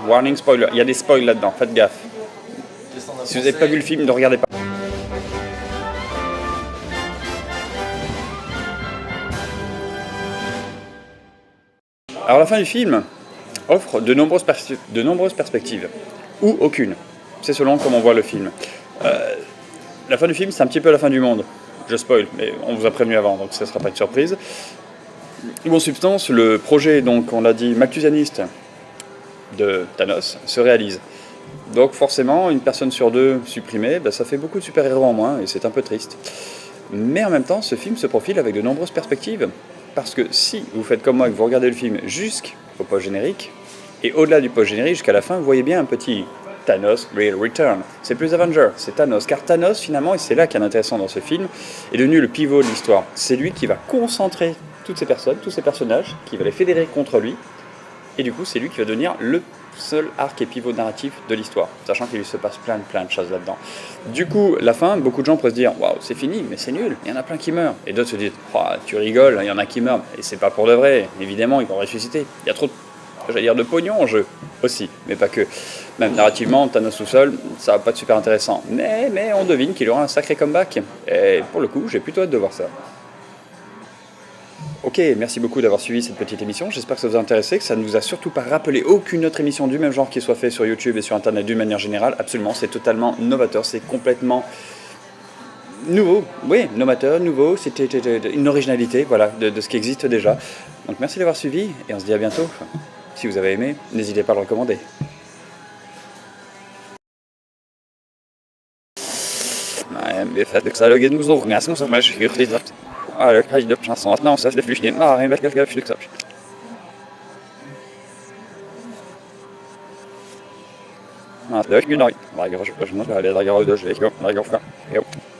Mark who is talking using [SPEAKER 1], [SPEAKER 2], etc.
[SPEAKER 1] Warning spoiler, il y a des spoils là-dedans, faites gaffe. Si vous n'avez pas vu le film, ne regardez pas. Alors la fin du film offre de nombreuses perspectives, ou aucune. C'est selon comment on voit le film. La fin du film, c'est un petit peu la fin du monde. Je spoil, mais on vous a prévenu avant, donc ça ne sera pas une surprise. En substance, le projet, donc on l'a dit, malthusianiste de Thanos se réalise. Donc forcément, une personne sur deux supprimée, ça fait beaucoup de super-héros en moins, et c'est un peu triste. Mais en même temps, ce film se profile avec de nombreuses perspectives. Parce que si vous faites comme moi et que vous regardez le film jusqu'au post-générique, et au-delà du post-générique, jusqu'à la fin, vous voyez bien un petit Thanos Real Return. C'est plus Avenger, c'est Thanos. Car Thanos, finalement, et c'est là qu'il y a intéressant dans ce film, est devenu le pivot de l'histoire. C'est lui qui va concentrer toutes ces personnes, tous ces personnages, qui va les fédérer contre lui. Et du coup, c'est lui qui va devenir le seul arc et pivot narratif de l'histoire, sachant qu'il se passe plein de choses là-dedans. Du coup, la fin, beaucoup de gens pourraient se dire « Waouh, c'est fini, mais c'est nul, il y en a plein qui meurent ». Et d'autres se disent oh, « Tu rigoles, il y en a qui meurent ». Et c'est pas pour de vrai, évidemment, ils vont ressusciter. Il y a trop de pognon en jeu, aussi, mais pas que. Même narrativement, Thanos tout seul, ça va pas être super intéressant. Mais on devine qu'il aura un sacré comeback. Et pour le coup, j'ai plutôt hâte de voir ça. Ok, merci beaucoup d'avoir suivi cette petite émission, j'espère que ça vous a intéressé, que ça ne vous a surtout pas rappelé aucune autre émission du même genre qui soit faite sur YouTube et sur Internet d'une manière générale. Absolument, c'est totalement novateur, c'est complètement nouveau, oui, novateur, nouveau, c'était une originalité, voilà, de ce qui existe déjà. Donc merci d'avoir suivi et on se dit à bientôt. Si vous avez aimé, n'hésitez pas à le recommander. Nej, vi är färdiga så här, det är nog så ganska som jag skulle skita. Ja, jag kan ju inte chansa att någonstans det flyger in. Ja, en vecka ska jag flyga. Ja, det är ju nöjd. Jag har ju det, jag har det, jag har det, jag har det.